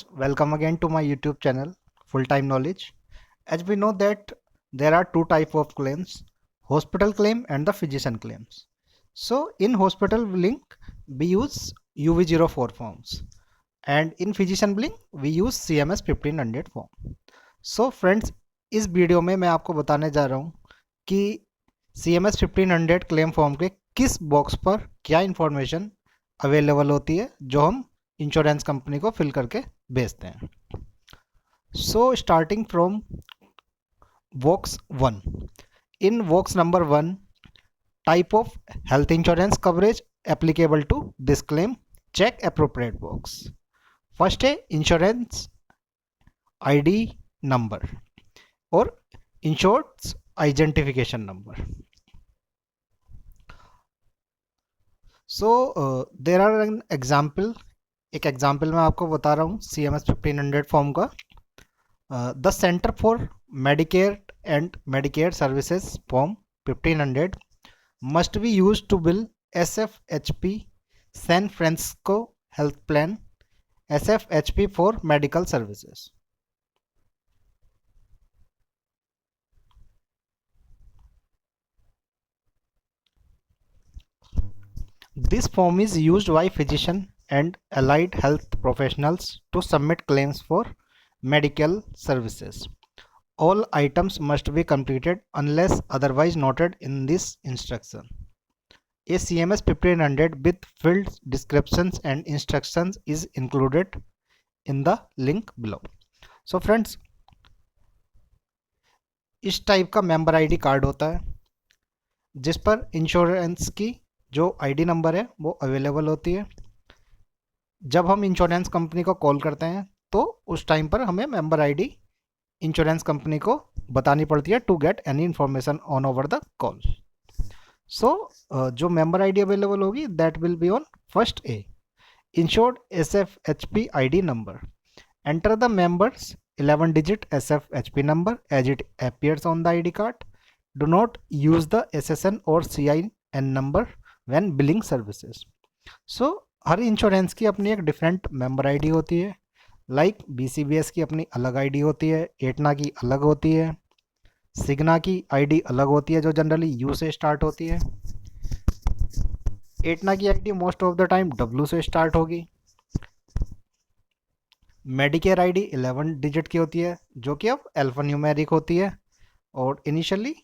Welcome again to my YouTube channel, Full Time Knowledge. As we know that there are two type of claims, hospital claim and the physician claims. So in hospital billing, we use UV04 forms, and in physician billing, we use CMS 1500 form. So friends, इस video में मैं आपको बताने जा रहा हूँ कि CMS 1500 claim form के किस बॉक्स पर क्या इंफॉर्मेशन अवेलेबल होती है जो हम इंश्योरेंस कंपनी को फिल करके भेजते हैं. So starting from box 1. In box number 1, type of health insurance coverage applicable to this claim, check appropriate box. First है insurance ID number or insured's identification number. So there are an example. एक example मैं आपको बता रहा हूँ CMS 1500 form का. The centre for Medicare and Medicare services form 1500 must be used to bill SFHP San Francisco Health Plan SFHP for medical services. This form is used by physician and allied health professionals to submit claims for medical services. All items must be completed unless otherwise noted in this instruction. A CMS 1500 with filled descriptions and instructions is included in the link below. So friends, इस type का member ID card होता है जिस पर insurance की जो ID number है वो अवेलेबल होती है. जब हम इंश्योरेंस कंपनी को कॉल करते हैं तो उस टाइम पर हमें मेंबर आईडी इंश्योरेंस कंपनी को बतानी पड़ती है to get any information on over the call. So जो मेंबर आईडी अवेलेबल होगी that will be on first a insured SFHP ID number. Enter the member's 11-digit SFHP number as it appears on the ID card. Do not use the SSN or CIN number when billing services. So her insurance की अपनी एक different member ID होती है. Like BCBS की अपनी अलग ID होती है, एटना की अलग होती है, सिग्ना की आईडी अलग होती है जो जनरली यू से स्टार्ट होती है. एटना की ID most of the time W से स्टार्ट होगी. मेडिकेयर आईडी 11 डिजिट की होती है जो कि अब अल्फा न्यूमेरिक होती है और इनिशियली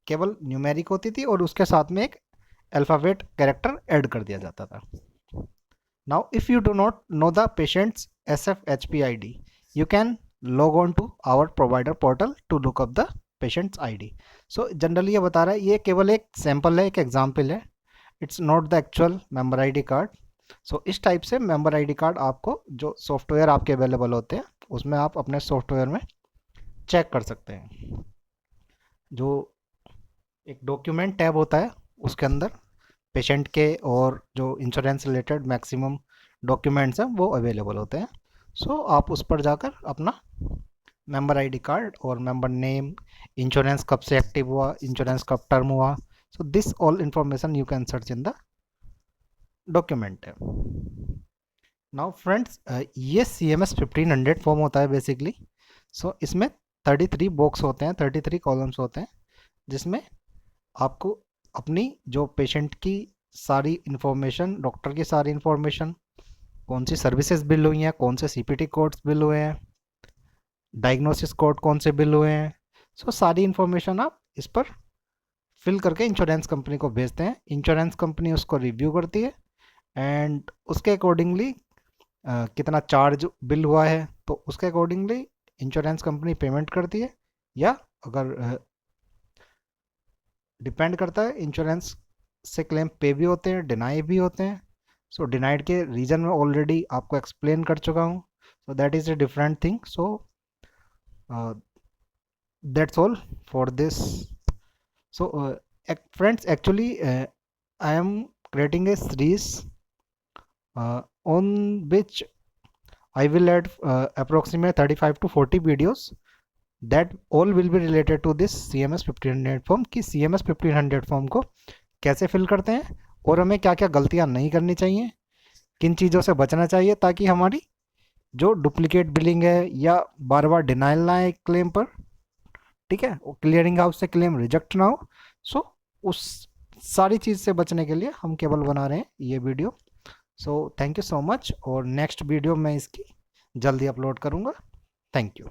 केवल न्यूमेरिक होती थी और उसके साथ में एक अल्फ़ाबेट कैरेक्टर ऐड कर दिया जाता था. Now if you do not know the patient's SFHP ID, you can log on to our provider portal to look up the patient's ID. So generally ये बता रहा है, ये केवल एक सैम्पल है, एक एग्जाम्पल है, it's not the actual member ID card. So इस टाइप से मेंबर आईडी कार्ड आपको जो सॉफ्टवेयर आपके अवेलेबल होते हैं उसमें आप अपने सॉफ्टवेयर में चेक कर सकते हैं. जो एक डॉक्यूमेंट टैब होता है उसके अंदर पेशेंट के और जो इंश्योरेंस रिलेटेड मैक्सिमम डॉक्यूमेंट्स हैं वो अवेलेबल होते हैं. सो आप उस पर जाकर अपना मेंबर आईडी कार्ड और मेंबर नेम, इंश्योरेंस कब से एक्टिव हुआ, इंश्योरेंस कब टर्म हुआ, so this all information you can search in the document है. नाउ फ्रेंड्स, ये CMS 1500 फॉर्म होता है बेसिकली. सो इसमें 33 बॉक्स होते हैं, 33 कॉलम्स होते हैं जिसमें आपको अपनी जो पेशेंट की सारी इन्फॉर्मेशन, डॉक्टर की सारी इन्फॉर्मेशन, कौन सी सर्विसेज बिल हुई हैं, कौन से CPT कोड्स बिल हुए हैं, डायग्नोसिस कोड कौन से बिल हुए हैं, सो सारी इन्फॉर्मेशन आप इस पर फिल करके इंश्योरेंस कंपनी को भेजते हैं. इंश्योरेंस कंपनी उसको रिव्यू करती है एंड उसके अकॉर्डिंगली कितना चार्ज बिल हुआ है तो उसके अकॉर्डिंगली इंश्योरेंस कंपनी पेमेंट करती है, या अगर डिपेंड करता है इंश्योरेंस से क्लेम पे भी होते हैं, डिनाई भी होते हैं. सो डिनाइड के रीज़न में ऑलरेडी आपको एक्सप्लेन कर चुका हूँ. So that is a different thing. So that's all for this. So friends, actually I am creating a series on which I will add approximately 35 to 40 videos that all will be related to this CMS 1500 form कि CMS 1500 form को कैसे fill करते हैं और हमें क्या क्या गलतियां नहीं करनी चाहिए, किन चीज़ों से बचना चाहिए ताकि हमारी जो डुप्लीकेट बिलिंग है या बार बार डिनाइल ना आए क्लेम पर, ठीक है, क्लियरिंग हाउस से क्लेम रिजेक्ट ना हो। सो उस सारी चीज़ से बचने के लिए हम केवल बना रहे हैं ये video. So thank you so much, और नेक्स्ट वीडियो मैं इसकी जल्दी अपलोड करूँगा। Thank you.